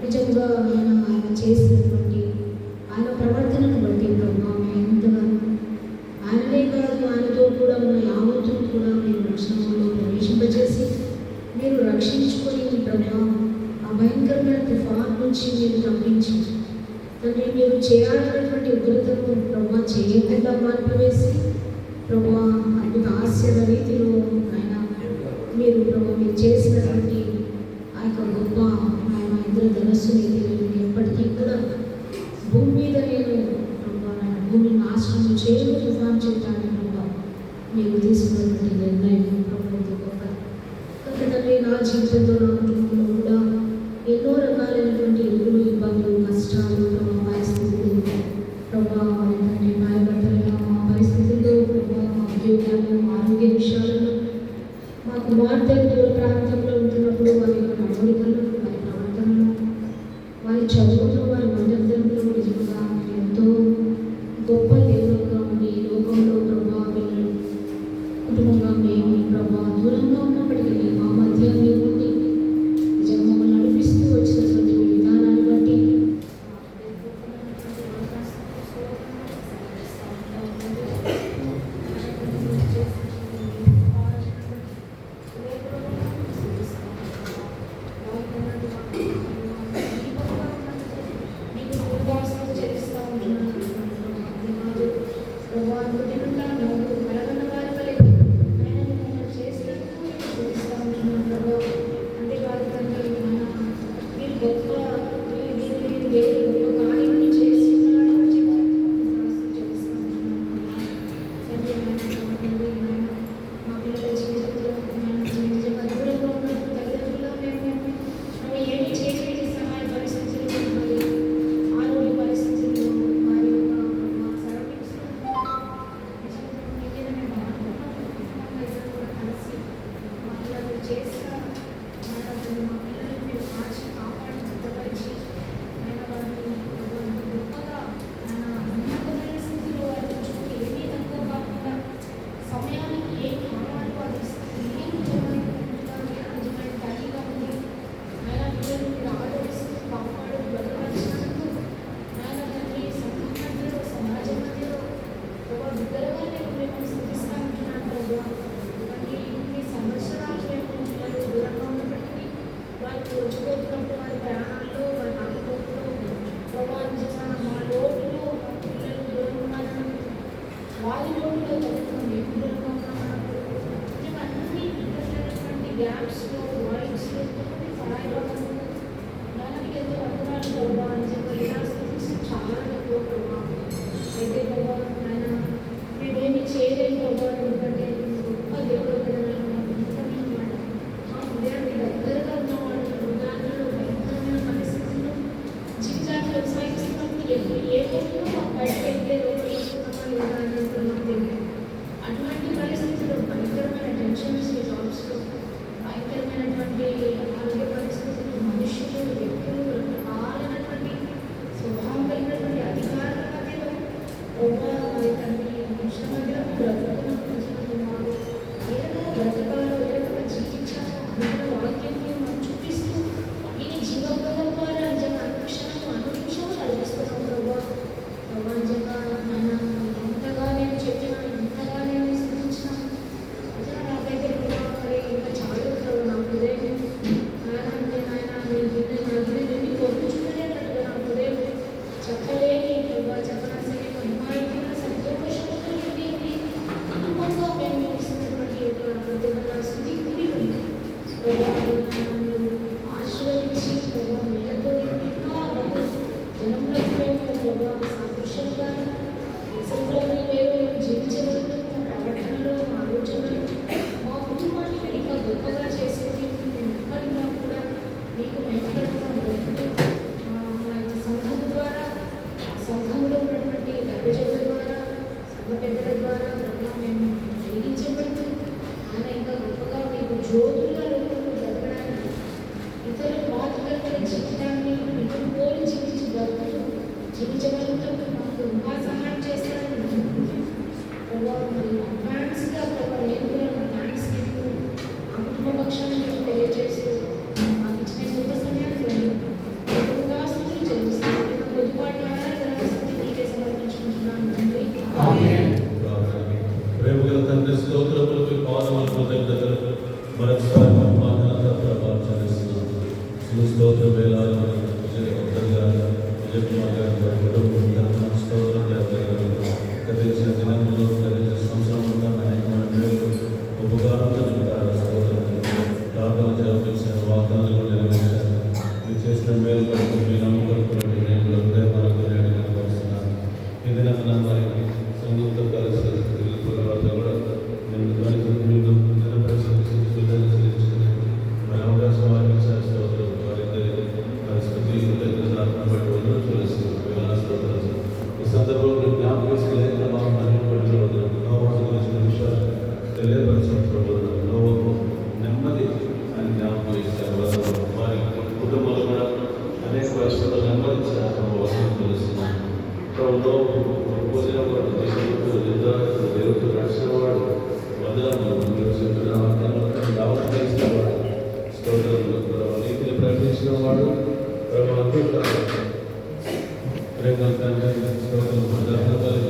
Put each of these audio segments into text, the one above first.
నిజంగా ఆయన చేసినటువంటి ఆయన ప్రవర్తనను బట్టి ప్రభావ ఎంతగానో ఆయననే కాదు ఆయనతో కూడా ఉన్న యావత్తును కూడా మీరు రక్షణలో ప్రవేశింపజేసి మీరు రక్షించుకొని ప్రభావ ఆ భయంకరమైన తుఫాన్ నుంచి మీరు తప్పించి తండ్రి మీరు చేయాలన్నటువంటి ఉగ్రతను ప్రభావ చేయకుండా మానిపివేసి ప్రభావ అద్భుత ఆశ్చర్య రీతిలో ఆయన మీరు ప్రభావ మీరు చేసినటువంటి ఆ యొక్క గొప్ప ఆయన ఇంద్రధనస్సుని ఎప్పటికీ కూడా భూమి మీద నేను ప్రభావ భూమిని నాశనం చేయను తుఫాన్ చేస్తాను ప్రభావ మీరు తీసుకున్నటువంటి నిర్ణయం ప్రభావ గొప్ప తండ్రి నా జీవితంలో నా కుటుంబంలో కూడా ఎన్నో రకాలైనటువంటి ఎదురు ఇబ్బందులు కష్టాలు ప్రభావ పరిస్థితులు ప్రభావ తండ్రి భయపడతలైన మా పరిస్థితుల్లో ప్రభావ మా ఉద్యోగాల్లో ఆరోగ్య విషయాలలో మా కుమార్తె దూర ప్రాంతంలో ఉంటున్నప్పుడు వారి యొక్క నడవడికల్లో వారి ప్రవర్తనలో వారి చదువులో వారి మధ్యంతరంలో నిజంగా ఎంతో గొప్ప దేవుడుగా ఉండి ఈ లోకంలో ప్రభావ వీళ్ళు కుటుంబంగా మేము ప్రభావ దూరంగా ఉన్నప్పటికీ మా మధ్య మీరు ఉండి నిజంగా మమ్మల్ని నడిపిస్తూ వచ్చినటువంటి విధానాన్ని బట్టి వేలాది విజయకుమార్ గారి కుటుంబం స్తోత్రం గతించిన దినంలో గతించిన సంవత్సరం అంతా అనేకమైన మేలు ఉపకారంతో నింపారు. స్తోత్రం ప్రార్థన చేసిన వాగ్దానాలు కూడా నెరవేర్చారు. మీరు చేసిన మేలు బట్టి మీ నమ్మకం బట్టి నేను హృదయపూర్వకంగా నేను కనపరుస్తున్నాను. ఈ దినం మరి సంగీతం కలిసి తర్వాత కూడా నేను మీరు మరి అవకాశం వారించారు. స్తోత్రం వారిద్దరి పరిస్థితి ఈ సందర్భంలో జ్ఞాపకం విషయాలు తెలియపరిచినప్పుడు నెమ్మది అని జ్ఞాపకం ఇస్తారు. వారి కుటుంబంలో కూడా అనేక పరిస్థితులు నెమ్మదించారు. వసతి తెలుస్తున్నాను దేవుడు రక్షణ వాడు నీతిని ప్రకటించిన వాడు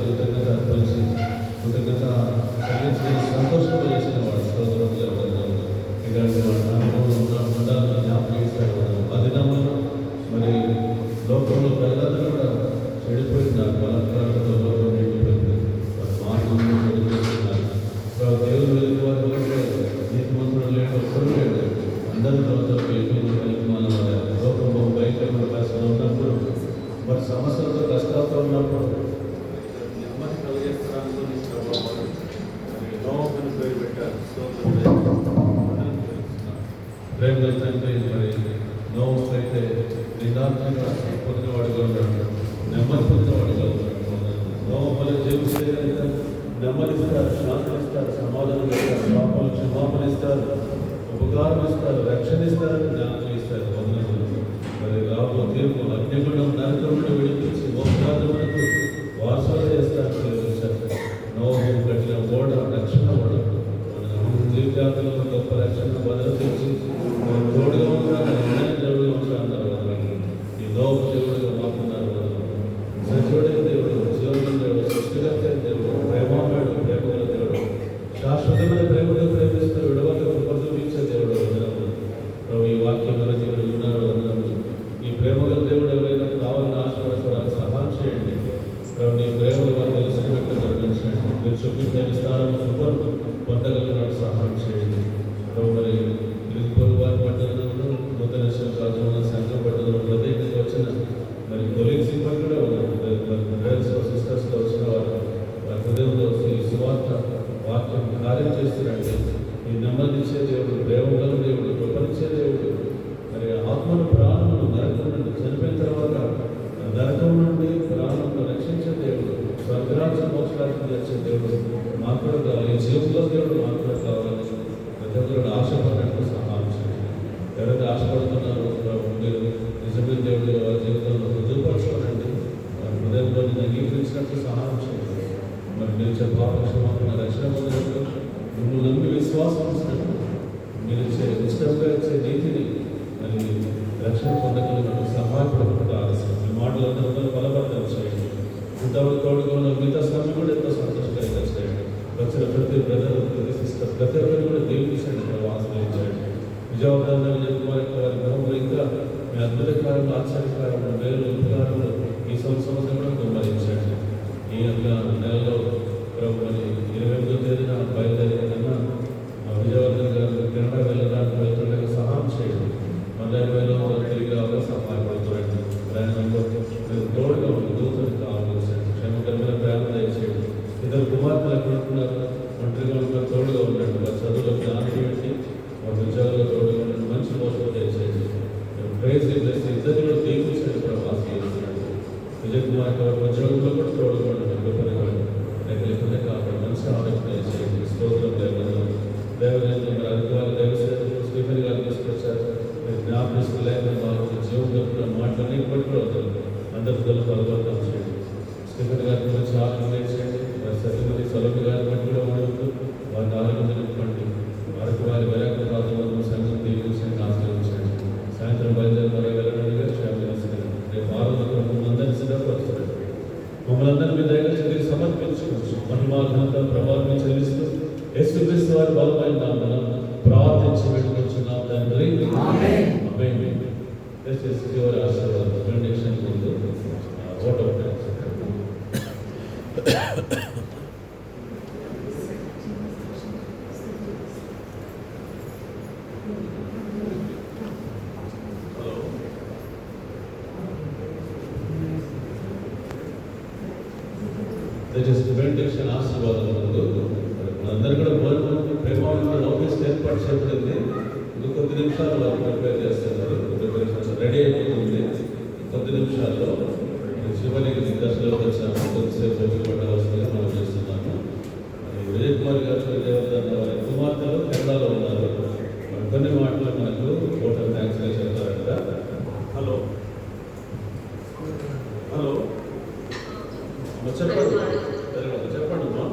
కృతజ్ఞత అర్పించి కృతజ్ఞత సంతోషం చేసిన వాడు స్తోత్రం ఇలాంటి మండలాన్ని జ్ఞాపకం ఇస్తాడు. ఆ దినంలో మరి లోకంలో ప్రజలందరూ కూడా చెడిపోయినారు. బలత్కారంతో లోకం నిండిపోయింది. వారి మార్గంలో చెడిపోతున్నారు. దేవుడు వెళ్ళిన వారు లేదు, నీతి మంత్రులు లేడు, ఒక్కరు లేడు. అందరూ లోకంలో ఎటువంటి కలిగి మన లోకంలో భయంకరమైన పరిస్థితులు ఉన్నప్పుడు మరి సమస్యలతో కష్టాలతో ఉన్నప్పుడు నెమ్మది కలిగేస్తానికి పేరు పెట్టారు. ప్రేమ తండ్రి మరి నోవుకు అయితే నిదానంగా పొందినవాడుగా ఉన్నాడు, నెమ్మది పొందినవాడుగా ఉన్నాడు. నోవులు జీవిస్తే నెమ్మదిస్తారు, శాంతిస్తారు, సమాధానం ఇస్తారు, పాపలు క్షమాపణ ఇస్తారు, ఉపకారం ఇస్తారు, రక్షణ ఇస్తారు, జ్ఞానం ఇస్తారు. మరి రాబో తీర్పు అగ్నిగుండం నరకమును విడిపించి మోక్షార్థమునకు వారసులు చేస్తారు. నోవు కట్టిన ఓడ రక్షణ ఓడ జీవితాంతంలో గొప్ప రక్షణ బదులు తెచ్చి తోడుగా ఉంటారు, దేవుడుగా ఉంటారు. ఈ నోవు దేవుడుగా మాకున్నారు. సజీవుడైన దేవుడు, జీవన దేవుడు, సృష్టికర్త దేవుడు, ప్రేమడు, ప్రేమగల దేవుడు, శాశ్వతమైన ప్రేమతో ప్రేమిస్తూ విడవక చూపించే దేవుడు. ఈ వాక్యం దేవుడు ఉన్నారు. ఈ ప్రేమగల దేవుడు ఎవరైనా కావాలని ఆశపడతారు, సహాయం చేయండి. నీ ప్రేమలు వారు తెలిసిన వ్యక్తి జరిగించండి. మీరు చూపించే స్థానం సుఖం పొందగలిగినట్టు సహాయం చేయండి. మరి ఇరుగు వారి పట్టణంలో నూతన సంఘం పట్టణంలో ప్రత్యేకంగా వచ్చిన మరి కొలీగ్స్ కూడా ఉన్నారు. సిస్టర్స్లో వచ్చిన వారు హృదయంలో ఈ సువార్త వాక్యం కార్యం చేస్తున్నారండి. ఈ నెమ్మదించే దేవుడు, ప్రేమగల దేవుడు, కృపనిచ్చే దేవుడు, మరి ఆత్మను ప్రాణమును నరకం నుండి చనిపోయిన తర్వాత నరకం నుండి ప్రాణంలో రక్షించే దేవుడు, స్వర్గరాజ్య మోక్షాన్ని తెచ్చే దేవుడు మాకు కూడా కావాలి. ఈ జీవితంలో దేవుడు మాకు కూడా కావాలని ప్రతి ఒక్కరు ఆశపడినట్టు సహాయం చేయండి. ఎవరైతే ఆశపడుతున్నారో మీరు నిజమైన దేవుడు వారి జీవితంలో రుజువుపరచుకోనండి. వారి హృదయంలో అంగీకరించినట్టు సహాయం చేయండి. మరి మీరు ఇచ్చే పాపక్షమాపణ రక్షణ పొందినట్టు మిమ్మల్ని నమ్మి విశ్వాసం ఇచ్చినట్టు మీరు ఇచ్చే ఇష్టంగా ఇచ్చే నీతిని మరి రక్షణ పొందగలిగినట్టు సహాయపడకుండా ఆలస్యం మీ మాటలందరూ బలపడతారు చేయండి. ఇంతవరకు తోడుగా ఉన్న మిగతా సమయం కూడా ఎంతో సంతోషకరంగా చేయండి. వచ్చిన ప్రతి బ్రదర్, ప్రతి సిస్టర్, ప్రతి ఒక్కరిని కూడా దేవుడిచ్చండి, ఆశ్రయించండి. విజయవంతంగా వారి గృహంలో ఇంకా మీ అద్భుత కార్యంలో, ఆశ్చర్యకారంలో, వేరు ఉపకారంలో ఈ సంవత్సరం కూడా కుమ్మరించండి. ఈ యొక్క నెలలో మరి 28వ తేదీన బయలుదేరిన కన్నా విజయవర్ధన్ గారు కెనడా వెళ్ళడానికి వెళ్తుండగా సహాయం చేయండి. మళ్ళీ 20లో తిరిగి సహాయపడుతున్నాండి. ప్రయాణంలో తోడుగా ఉంది, దూతలు కావాల్సింది క్షేమకరమైన ప్రయాణం దయచేయండి. ఇద్దరు కుమార్తెలు ఎక్కడ ఉంటున్నారు, ఒంటరిగా ఉన్న తోడుగా ఉండండి. వారి చదువులో జ్ఞానం పెట్టి వారి ఉద్యోగాల్లో తోడుగా ఉండండి. మంచి మోసం దయచేయండి. ప్రైజ్ ఇద్దరు కూడా దీపించండి. ప్రవాసం చేస్తున్నాడు విజయ్ కుమార్ గారు ఉద్యోగంలో కూడా తోడుగా ఉండండి. గొప్పగా లేకపోతే కాకుండా మంచి ఆలోచన దయచేయండి. స్తోత్రం దేవజనులు మరి అధికారులు దైవసేవకులు స్టీఫెన్ గారు తీసుకొచ్చారు. మీరు జ్ఞాపకం లేకుండా బాగుంది జీవం మాటలన్నీ పట్టుకోవద్దు. అందరితో బలపడతాం చేయండి. స్టీఫెన్ గారి గురించి ఆలోచన చేయండి. మరి సత్యమతి సొలభి గారి బట్టి కూడా ఉండదు. వారిని ఆరోగ్యం నింపండి. వారికి వారి వైరాగ్య ప్రాంతంలో సంఘం తీర్చింది, ఆశ్రయించండి. సాయంత్రం బయలుదేరి మరి వెళ్ళడానికి క్షేమం. రేపు ఆరోగ్య మమ్మల్ని సిద్ధపరుస్తున్నాడు. మమ్మల్ని అందరూ మీ దగ్గర చదివి సమర్పించుకోవచ్చు. మహిమాఘనత ప్రభావం చెల్లిస్తూ యేసుక్రీస్తు వారి బలమైన నామమున ప్రార్థించి పెట్టుకొచ్చున్నాం తండ్రి. ఆమేన్. దయచేసి చివరి ఆశీర్వాదం బెనడిక్షన్ ముందు ఓట్ ఆఫ్ థాంక్స్. దయచేసి బెనడిక్షన్ ఆశీర్వాదం ముందు మనందరూ కూడా భోజనం ప్రేమ ఆఫీస్ ఏర్పాటు చేయబడింది. కొద్ది నిమిషాలు వారు ప్రిపేర్ చేస్తున్నారు. రెడీ అయిపోతుంది. కొద్ది నిమిషాల్లో శివలింగ దర్శనంలోకి వచ్చాము. కొద్దిసేపు పట్టవలసిందిగా మనం చేస్తున్నాము. విజయ్ కుమార్ గారు దేవత వారి కుమార్తెలు కేరళలో ఉన్నారు. కొన్ని మాటలు మనకు టోటల్ థ్యాంక్స్ చెప్తారంట. హలో హలో చెప్పండి చెప్పండి అమ్మా.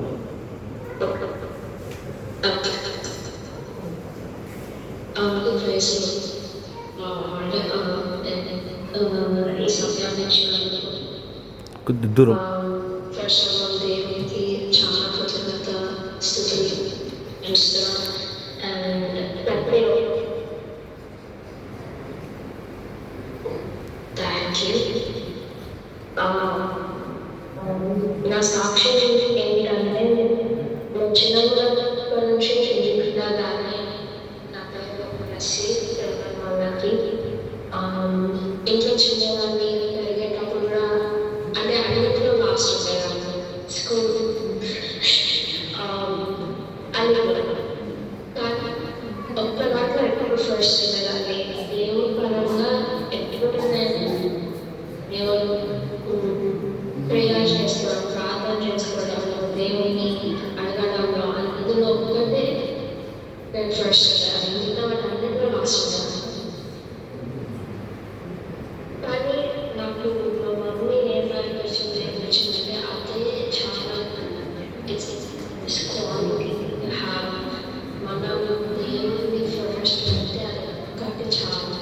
కొద్ది దూరం దేవునికి చాలా కృతజ్ఞత స్తుతులు థ్యాంక్ యూ. నా సాక్ష్యం ఏంటంటే నేను చిన్నప్పటి నుంచి చూపించగానే నా పేరు వాళ్ళకి ఇంట్లో చిన్నదాన్ని పెరిగేటప్పుడు కూడా అంటే అన్నింటిలో లాస్ట్ వచ్చేదాన్ని స్కూల్ అన్నీ కూడా కానీ ఒక్క దాంట్లో ఎప్పుడు ఫస్ట్ ఉండేదాన్ని. దేవుని పరంగా ఎప్పుడు నేను ప్రేయర్ చేసుకోవడం, ప్రార్థన చేసుకోవడంలో, దేవుని అడగడంలో అందులో ఒక్కటే నేను ఫస్ట్ వచ్చాను. మిగతా అన్నింటిలో లాస్ట్ వచ్చాను. కానీ నాకు మా మమ్మీ ఏం నేర్పించింది అనిపించిందంటే అదే చాలా ఇట్స్ క్వాలిటీ మనం దేవుని ఫస్ట్ అంటే అది ఒక్కటి చాలా.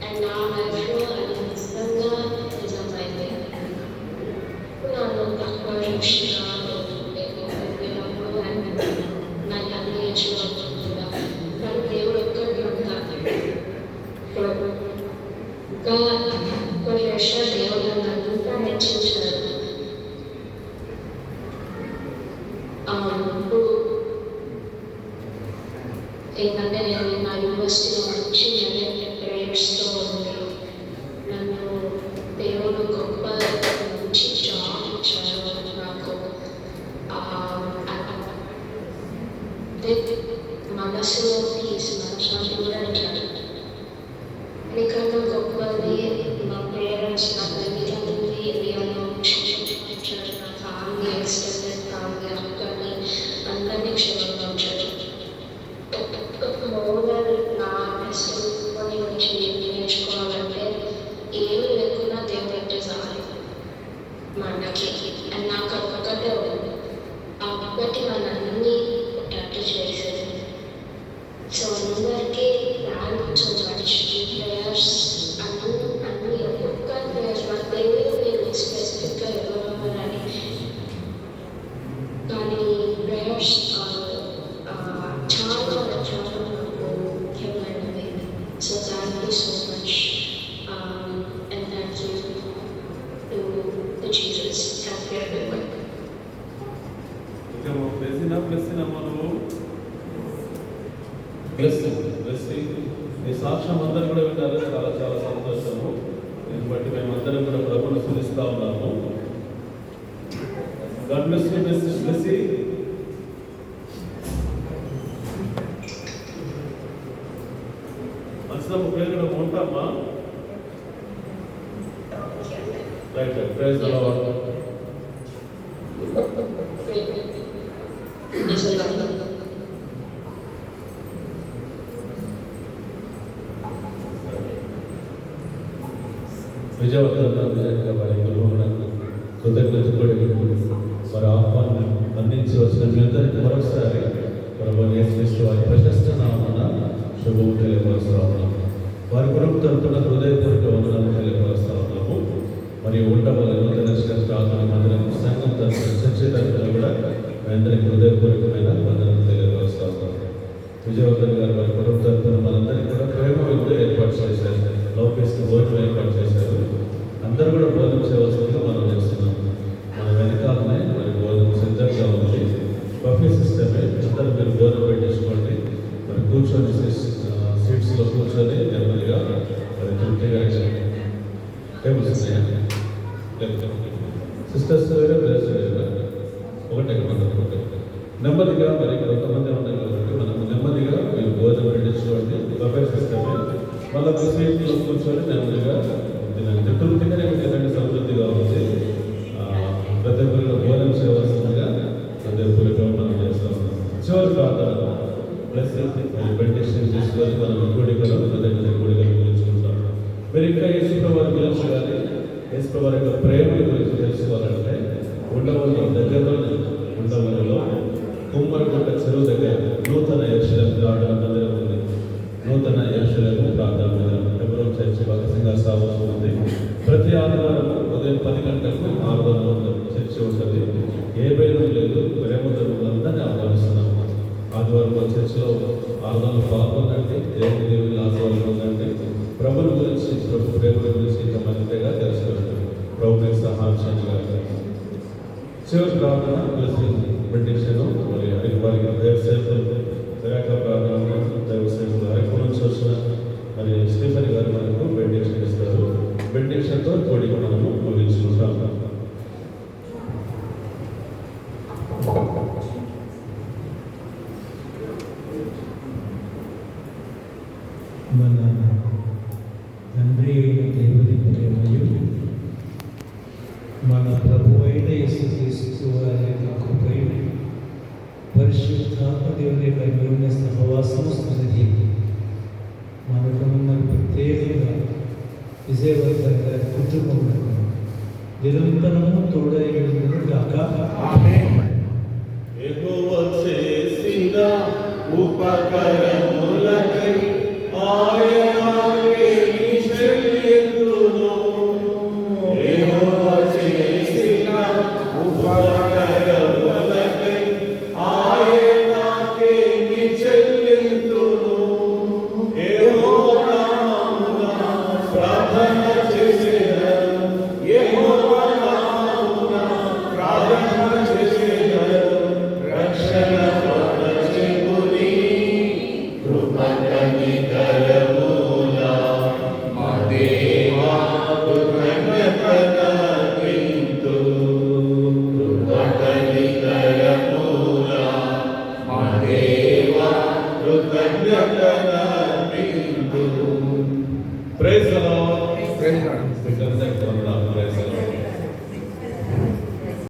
అండ్ నా లైఫ్లో అది నిజంగా నిజమైంది. నన్ను తక్కువ చూసినాను లేకపోయినప్పుడు నాకు అన్ని ఇచ్చినప్పుడు కూడా కానీ దేవుడు ఒక్కటి ఉంటాడు. ఇంకా కొన్ని విషయాలు దేవుడు నన్ను అంతా హెచ్చించాడు. ఇప్పుడు ఏంటంటే నేను నా యూనివర్సిటీలో వచ్చి నేను ప్రేయర్స్తో ఉంది. నన్ను దేవుడు గొప్ప మంచి జాబ్ ఇచ్చారు నాకు. మనసులో పీస్ మనశ్శాంతి కూడా ఇచ్చారు. ఎందుకంటే గొప్పది మా పేరెంట్స్ నా తల్లిదండ్రులు ఏరియాలో క్షమించారు. నా ఫ్యామిలీ ఎక్స్టెండెడ్ ఫ్యామిలీ అక్కడిని అందరినీ క్షేమంగా ఉంచారు. మోడల్ నా కొన్ని నుంచి నేర్చుకోవాలంటే ఏమి లేకున్నా దేవుడు అంటే చాలు మా అన్నకి. అండ్ నాకు ఒక్కటే ఉంది. ఆ ఒక్కటి మన అన్ని టచ్ చేసేది. సో అందరికీ థ్యాంక్ సో మచ్. ప్రేయర్స్ అన్ని ఒక్కొక్క ప్రేయర్స్ నాకు తెలియదు నేను స్పెసిఫిక్గా ఎవరని. కానీ ప్రేయర్స్ చాలా చాలా నాకు ముఖ్యమైనవి. So thank you so much and thank you to Jesus. Thank you everyone. మీ సాక్ష్యం అందరూ కూడా వింటారు. చాలా చాలా సంతోషము. దీన్ని బట్టి మేమందరం కూడా ప్రభువును స్తుతిస్తా ఉన్నాము. God bless you Mrs Blessy. మంచిదమ్మ పేరు కూడా ఉంటామా? Right right. Praise the Lord. విజయవంతంగా వారి గురువులకు కృతజ్ఞతపడి వారి ఆహ్వానం అందించి వచ్చిన మీ అందరికీ మరొకసారి ప్రభువు యేసుక్రీస్తు వారి ప్రశస్త నామమున శుభము తెలియపరుస్తా ఉన్నాము. వారి కొరకు తరపున హృదయపూర్వక వందనాలు తెలియపరుస్తా ఉన్నాము. మరియు ఉండవల నూతన ప్రార్థన మందిరం సంఘం తరపున చర్చ తరపున కూడా మీ అందరికీ హృదయపూర్వకమైన వందనాలు తెలియపరుస్తా ఉన్నాము. విజయవంతం గారు వారి కొరకు తరపున మనందరికీ కూడా ప్రేమ విందు ఏర్పాటు చేశారు. లోకేష్ భోజనం టేబుల్స్ ఉన్నాయా? సిస్టర్స్ వేరే బ్రదర్స్ వేరే ఒకటే ఒకటే. నెమ్మదిగా మరి కొంతమంది ఉన్నాయి కాబట్టి మనం నెమ్మదిగా భోజనం పెట్టించుకోండి. బఫే సిస్టమే మళ్ళీ సీట్లో కూర్చొని నెమ్మదిగా తినండి. తృప్తిగానే కదండి, సమృద్ధిగా ఉంది. ప్రతి ఒక్కరిలో భోజనం చేయవలసిందిగా ప్రతి ఒక్కరిలో మనం చేస్తూ ఉన్నాం. చివరి ప్రార్థన ప్లస్ మెడిటేషన్ చేసుకొని మనం కోడికలు కోడికలు గురించుకుంటాం. మీరు ఇంకా యేసుప్రభువారి గురించి కానీ యేసుప్రభువారి యొక్క ప్రేమల గురించి తెలుసుకోవాలంటే ఉండవల్లి దగ్గరలోనే ఉండవల్లిలో కుమ్మరికొండ చెరువు దగ్గర నూతన యెరూషలేము ప్రార్థన మందిరం ఉంది. నూతన యెరూషలేము ప్రార్థన మందిరం హెబ్రోన్ చర్చి భగసింగా సావసం ఉంది. ప్రతి ఆదివారం ఉదయం 10 గంటలకు ఆరాధన చర్చి ఉంటుంది. ఏ భయం లేదు, ప్రేమదంతా ఆహ్వానిస్తున్నాము. ఆదివారం చర్చిలో ఆరాధనలు పాల్గొనండి. దేవుని ఆశీర్వాదం ఉందండి. ప్రభుని గురించి ప్రభు ప్రేమల గురించి ఇంకా మరింతగా తెలుసుకోండి. ప్రభు మీకు సహాయం చేయాలి. చివరి ప్రార్థన మెడిటేషన్ వారికి దైవసేవకులు ప్రార్థన దైవసేవకులు అరకు నుంచి వచ్చిన మరి స్టీఫెన్ గారు మనకు మెడిటేషన్ ఇస్తారు. మెడిటేషన్తో తోడి మనము ముగించుకుంటాం. మన తండ్రి అయిన దేవుని ప్రేమయు మన ప్రభు అయిన యేసుక్రీస్తు వారి యొక్క కృపయు పరిశుద్ధాత్మ దేవుని యొక్క అన్యోన్య సహవాసము సన్నిధి మనకున్న ప్రత్యేకంగా విజయవర్ధన్ గారి కుటుంబములకు నిరంతరము తోడై ఉండును గాక. ఆమేన్. యెహోవా చేసిన ఉపకారములకై ఆయనకే చెల్లింతును. యెహోవా చేసిన ఉపకారములకై ఆయనకే చెల్లింతును. యెహోవా నామమున ప్రార్థన చేసేదను. యెహోవా నామమున ప్రార్థన చేసేదను. రక్షణ పొందుకొని కృపకనికరములా మా దేవా కృతజ్ఞతనర్పింతు. కృపకనికరములా మా దేవా కృతజ్ఞతనర్పింతు. Praise the Lord. Praise the lord.